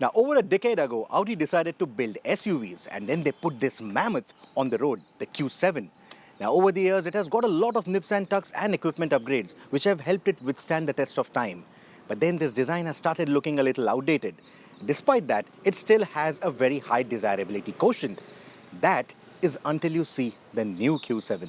Now, over a decade ago, Audi decided to build SUVs and then they put this mammoth on the road, the Q7. Now, over the years, it has got a lot of nips and tucks and equipment upgrades, which have helped it withstand the test of time. But then this design has started looking a little outdated. Despite that, it still has a very high desirability quotient. That is until you see the new Q7.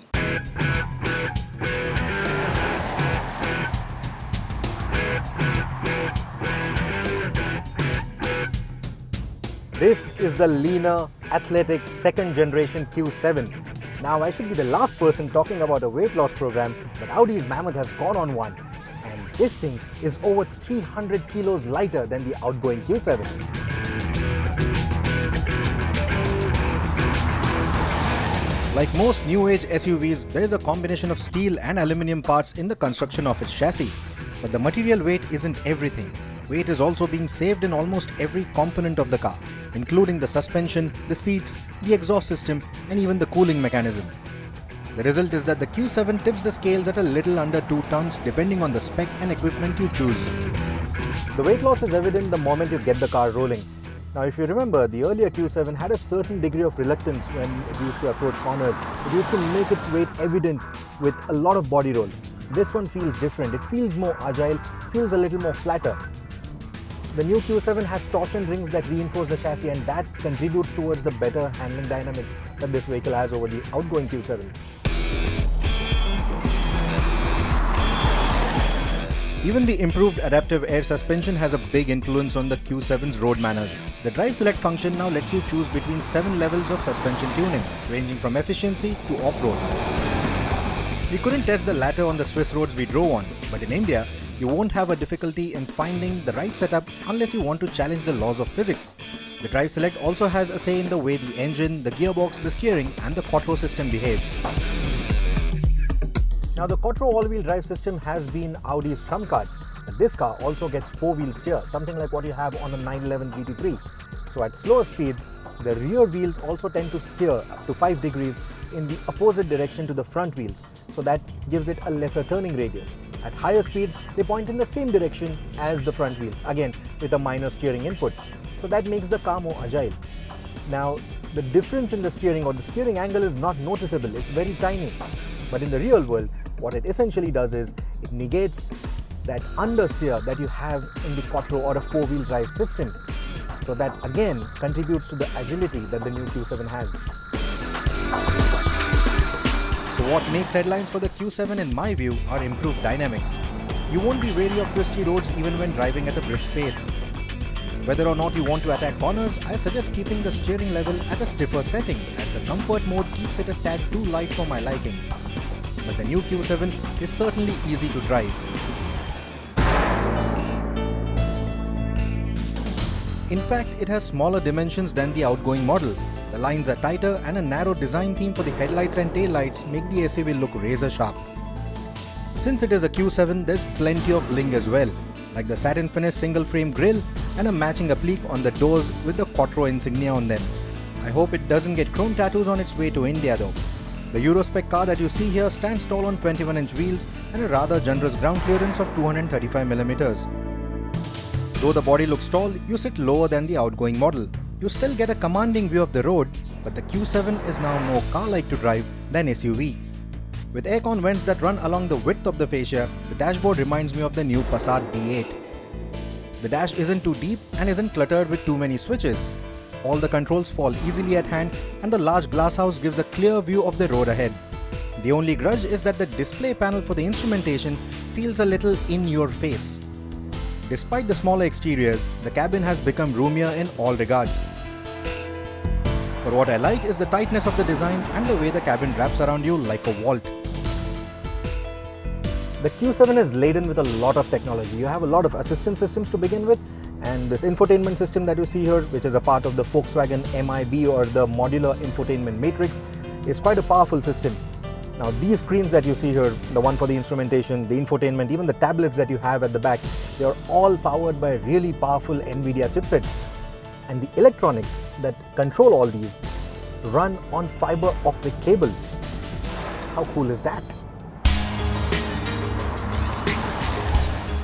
This is the leaner, athletic second-generation Q7. Now, I should be the last person talking about a weight loss program, but Audi's Mammoth has gone on one. And this thing is over 300 kilos lighter than the outgoing Q7. Like most new-age SUVs, there is a combination of steel and aluminium parts in the construction of its chassis. But the material weight isn't everything. Weight is also being saved in almost every component of the car, including the suspension, the seats, the exhaust system, and even the cooling mechanism. The result is that the Q7 tips the scales at a little under 2 tons depending on the spec and equipment you choose. The weight loss is evident the moment you get the car rolling. Now, if you remember, the earlier Q7 had a certain degree of reluctance when it used to approach corners. It used to make its weight evident with a lot of body roll. This one feels different. It feels more agile, feels a little more flatter. The new Q7 has torsion rings that reinforce the chassis, and that contributes towards the better handling dynamics that this vehicle has over the outgoing Q7. Even the improved adaptive air suspension has a big influence on the Q7's road manners. The drive select function now lets you choose between 7 levels of suspension tuning, ranging from efficiency to off-road. We couldn't test the latter on the Swiss roads we drove on, but in India, you won't have a difficulty in finding the right setup unless you want to challenge the laws of physics. The drive select also has a say in the way the engine, the gearbox, the steering and the quattro system behaves. Now, the quattro all-wheel drive system has been Audi's trump card, but this car also gets 4-wheel steer, something like what you have on a 911 GT3. So at slower speeds, the rear wheels also tend to steer up to 5 degrees in the opposite direction to the front wheels, so that gives it a lesser turning radius. At higher speeds, they point in the same direction as the front wheels, again with a minor steering input. So that makes the car more agile. Now, the difference in the steering or the steering angle is not noticeable, it's very tiny. But in the real world, what it essentially does is, it negates that understeer that you have in the quattro or a 4-wheel drive system. So that again contributes to the agility that the new Q7 has. So what makes headlines for the Q7 in my view are improved dynamics. You won't be wary of twisty roads even when driving at a brisk pace. Whether or not you want to attack corners, I suggest keeping the steering level at a stiffer setting, as the comfort mode keeps it a tad too light for my liking. But the new Q7 is certainly easy to drive. In fact, it has smaller dimensions than the outgoing model. The lines are tighter and a narrow design theme for the headlights and taillights make the SUV look razor sharp. Since it is a Q7, there's plenty of bling as well, like the satin finish single frame grille and a matching applique on the doors with the quattro insignia on them. I hope it doesn't get chrome tattoos on its way to India though. The Eurospec car that you see here stands tall on 21-inch wheels and a rather generous ground clearance of 235mm. Though the body looks tall, you sit lower than the outgoing model. You still get a commanding view of the road, but the Q7 is now more car-like to drive than SUV. With aircon vents that run along the width of the fascia, the dashboard reminds me of the new Passat B8. The dash isn't too deep and isn't cluttered with too many switches. All the controls fall easily at hand and the large glasshouse gives a clear view of the road ahead. The only grudge is that the display panel for the instrumentation feels a little in your face. Despite the smaller exteriors, the cabin has become roomier in all regards. But what I like is the tightness of the design and the way the cabin wraps around you like a vault. The Q7 is laden with a lot of technology. You have a lot of assistance systems to begin with, and this infotainment system that you see here, which is a part of the Volkswagen MIB or the Modular Infotainment Matrix, is quite a powerful system. Now, these screens that you see here, the one for the instrumentation, the infotainment, even the tablets that you have at the back, they are all powered by really powerful NVIDIA chipsets. And the electronics that control all these run on fiber optic cables. How cool is that?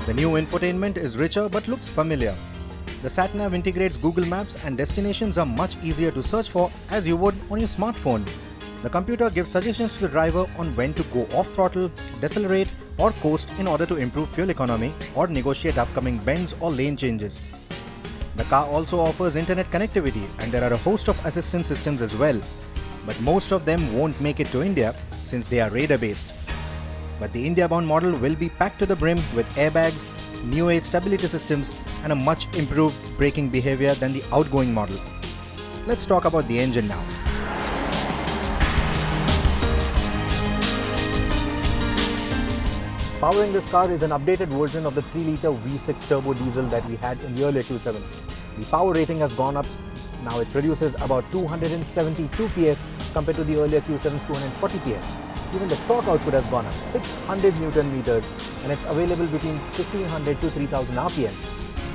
The new infotainment is richer but looks familiar. The sat-nav integrates Google Maps and destinations are much easier to search for as you would on your smartphone. The computer gives suggestions to the driver on when to go off-throttle, decelerate or coast in order to improve fuel economy or negotiate upcoming bends or lane changes. The car also offers internet connectivity and there are a host of assistance systems as well. But most of them won't make it to India since they are radar-based. But the India-bound model will be packed to the brim with airbags, new age stability systems and a much improved braking behavior than the outgoing model. Let's talk about the engine now. Powering this car is an updated version of the 3-litre V6 turbo diesel that we had in the earlier Q7. The power rating has gone up. Now it produces about 272 PS compared to the earlier Q7's 240 PS. Even the torque output has gone up 600 Newton meters and it's available between 1500 to 3000 RPM.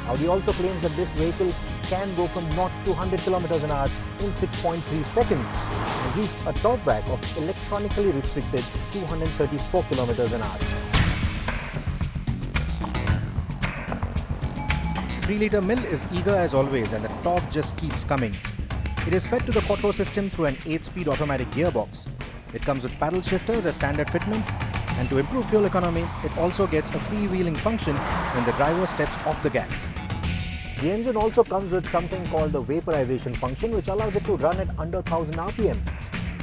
Audi also claims that this vehicle can go from 0 to 100 km an hour in 6.3 seconds and reach a talkback of electronically restricted 234 km an hour. 3-litre mill is eager as always and the torque just keeps coming. It is fed to the quattro system through an 8-speed automatic gearbox. It comes with paddle shifters as standard fitment and to improve fuel economy, it also gets a freewheeling function when the driver steps off the gas. The engine also comes with something called the vaporization function which allows it to run at under 1000 RPM.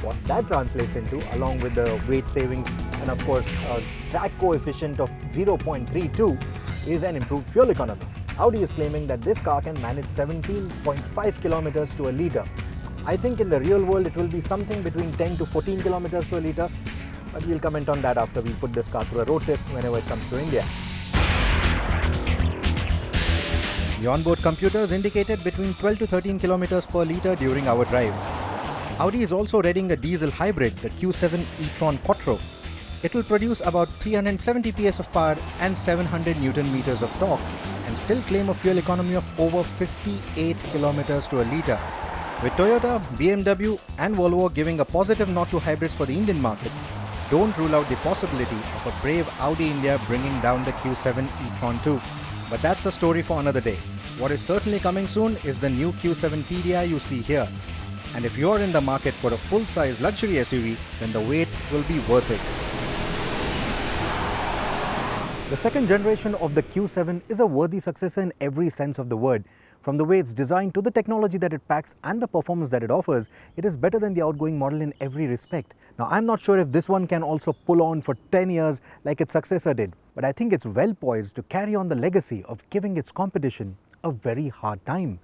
What that translates into, along with the weight savings and of course a drag coefficient of 0.32, is an improved fuel economy. Audi is claiming that this car can manage 17.5 kilometers to a litre. I think in the real world it will be something between 10 to 14 kilometers to a litre, but we'll comment on that after we put this car through a road test whenever it comes to India. The onboard computers indicated between 12 to 13 kilometers per litre during our drive. Audi is also readying a diesel hybrid, the Q7 e-tron Quattro. It will produce about 370 PS of power and 700 Newton meters of torque and still claim a fuel economy of over 58 kilometers to a litre. With Toyota, BMW and Volvo giving a positive nod to hybrids for the Indian market, don't rule out the possibility of a brave Audi India bringing down the Q7 e-tron too. But that's a story for another day. What is certainly coming soon is the new Q7 TDI you see here. And if you're in the market for a full-size luxury SUV, then the wait will be worth it. The second generation of the Q7 is a worthy successor in every sense of the word. From the way it's designed to the technology that it packs and the performance that it offers, it is better than the outgoing model in every respect. Now, I'm not sure if this one can also pull on for 10 years like its successor did, but I think it's well poised to carry on the legacy of giving its competition a very hard time.